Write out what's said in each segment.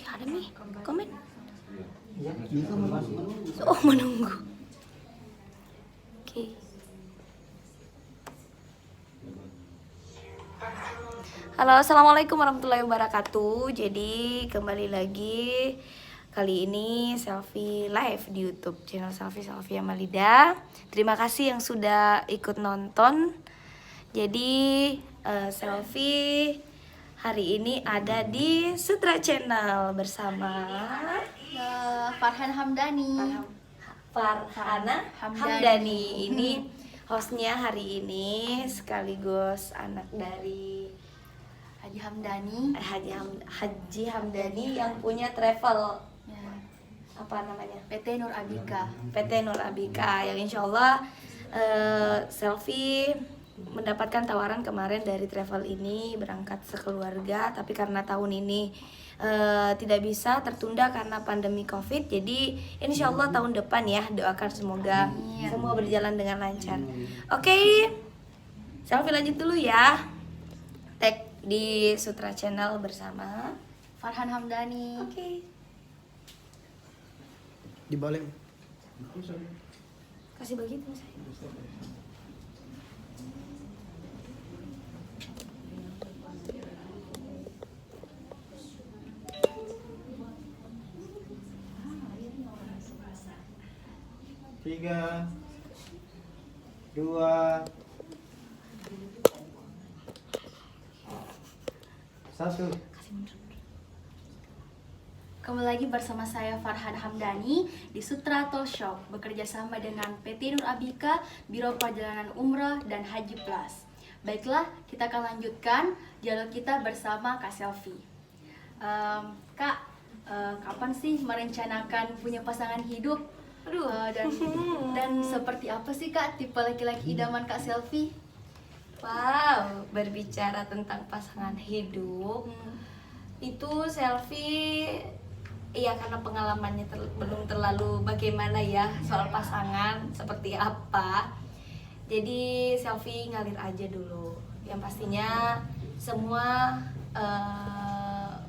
Ada nih komen. Iya, bisa menunggu. Oh, menunggu. Oke. Halo, assalamualaikum warahmatullahi wabarakatuh. Jadi kembali lagi, kali ini Selfie live di YouTube channel Selfie Amalida. Terima kasih yang sudah ikut nonton. Jadi Selfie hari ini ada di Sutra Channel bersama Farhan Hamdani. Farhana Hamdani. Ini hostnya hari ini, sekaligus anak dari Haji Hamdani. Haji Hamdani yang punya travel, Ya. apa namanya, PT Nur Abika. PT Nur Abika, yang insya Allah Selfie mendapatkan tawaran kemarin dari travel ini berangkat sekeluarga, tapi karena tahun ini tidak bisa, tertunda karena pandemi COVID. Jadi insya Allah tahun depan ya, doakan semoga semua berjalan dengan lancar. Oke, Selfie lanjut dulu ya. Tag di Sutra Channel bersama Farhan Hamdani. Oke. Dibalik. Kasih begitu saya. Tiga, dua, satu. Kembali lagi bersama saya Farhan Hamdani di Sutra Talk Shop, bekerja sama dengan PT Nur Abika, Biro Perjalanan Umrah dan Haji Plus. Baiklah, kita akan lanjutkan dialog kita bersama Kak Selfie. Kak, kapan sih merencanakan punya pasangan hidup? Dan seperti apa sih Kak tipe laki-laki idaman Kak Selfie? Wow, berbicara tentang pasangan hidup, itu Selfie, iya, karena pengalamannya belum terlalu bagaimana ya soal pasangan seperti apa. Jadi Selfie ngalir aja dulu. Yang pastinya semua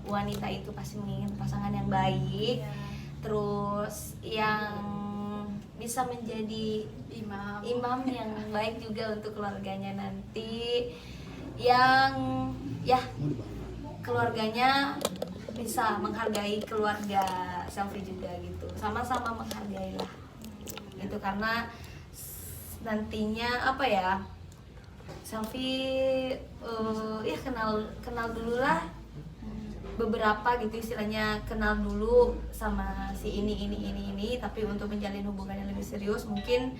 wanita itu pasti menginginkan pasangan yang baik, terus yang bisa menjadi imam yang baik juga untuk keluarganya nanti, yang ya keluarganya bisa menghargai keluarga Selfie juga gitu, sama-sama menghargai lah gitu. Karena nantinya apa ya, Selfie ya kenal dulu lah beberapa gitu, istilahnya kenal dulu sama si ini, tapi untuk menjalin hubungan yang lebih serius mungkin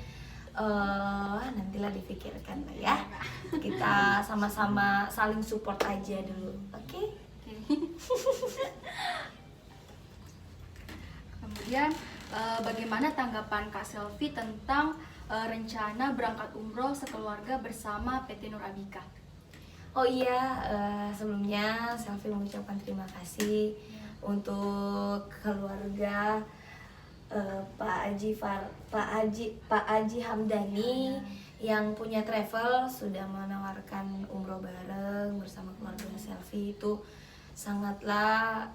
nantilah dipikirkan lah ya. Kita sama-sama saling support aja dulu, oke? Kemudian bagaimana tanggapan Kak Selfie tentang rencana berangkat umroh sekeluarga bersama PT Nur Abika? Oh iya, sebelumnya Selfie mengucapkan terima kasih untuk keluarga Pak Haji Hamdani yang punya travel, sudah menawarkan umroh bareng bersama keluarga Selfie. Itu sangatlah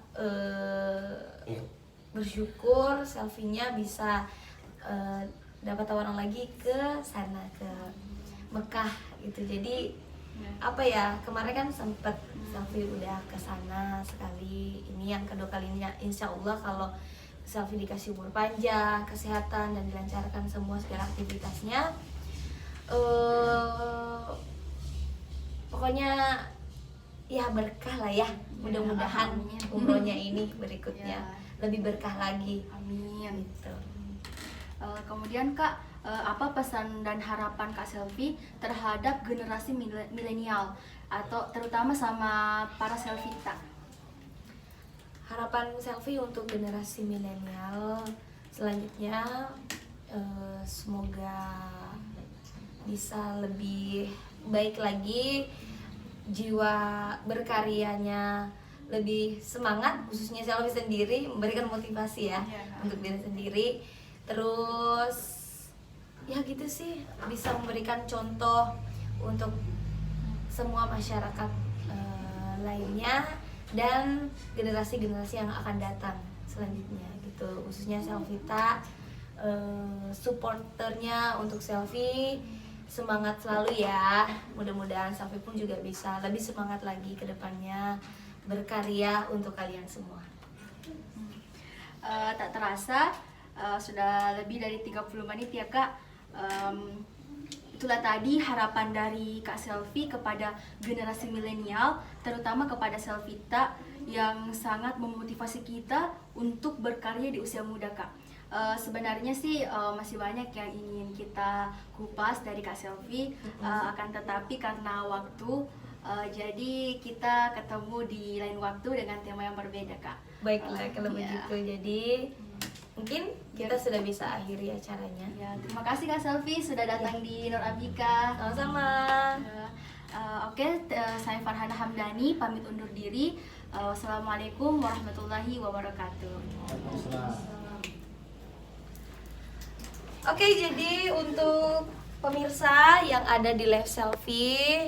bersyukur Selfie-nya bisa dapat tawaran lagi ke sana, ke Mekah gitu. Jadi apa ya, kemarin kan sempet Selfie udah ke sana sekali, ini yang kedua kalinya. Insya Allah kalau Selfie dikasih umur panjang, kesehatan, dan dilancarkan semua segala aktivitasnya, pokoknya ya berkah lah ya. Mudah-mudahan umrohnya ini berikutnya lebih berkah lagi. Amin. Gitu. Kemudian Kak, apa pesan dan harapan Kak Selfie terhadap generasi milenial atau terutama sama para Selfita? Harapan Selfie untuk generasi milenial selanjutnya, semoga bisa lebih baik lagi, jiwa berkaryanya lebih semangat, khususnya Selfie sendiri memberikan motivasi ya untuk diri sendiri. Terus ya gitu sih, bisa memberikan contoh untuk semua masyarakat lainnya, dan generasi-generasi yang akan datang selanjutnya gitu, khususnya Selvita, supporternya untuk Selfie. Semangat selalu ya, mudah-mudahan Selfie pun juga bisa lebih semangat lagi ke depannya berkarya untuk kalian semua. Tak terasa sudah lebih dari 30 menit ya Kak. Itulah tadi harapan dari Kak Selfie kepada generasi milenial, terutama kepada Selvita yang sangat memotivasi kita untuk berkarya di usia muda Kak. Sebenarnya sih masih banyak yang ingin kita kupas dari Kak Selfie, akan tetapi karena waktu, jadi kita ketemu di lain waktu dengan tema yang berbeda Kak. Baiklah kalau Ya. begitu, jadi mungkin kita sudah bisa akhiri acaranya. Ya, terima kasih Kak Selfie sudah datang di Nur Abika. Sama-sama. Saya Farhana Hamdani pamit undur diri. Wassalamualaikum warahmatullahi wabarakatuh. Oke, jadi untuk pemirsa yang ada di live Selfie,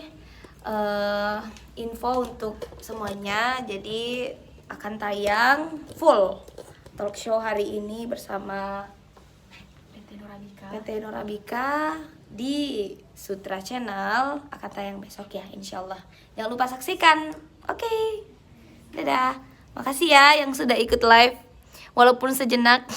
info untuk semuanya, jadi akan tayang full talk show hari ini bersama PT Nur Abika. PT Nur Abika di Sutra Channel, akan tayang besok ya, insyaallah. Jangan lupa saksikan. Oke, dadah. Makasih ya yang sudah ikut live, walaupun sejenak.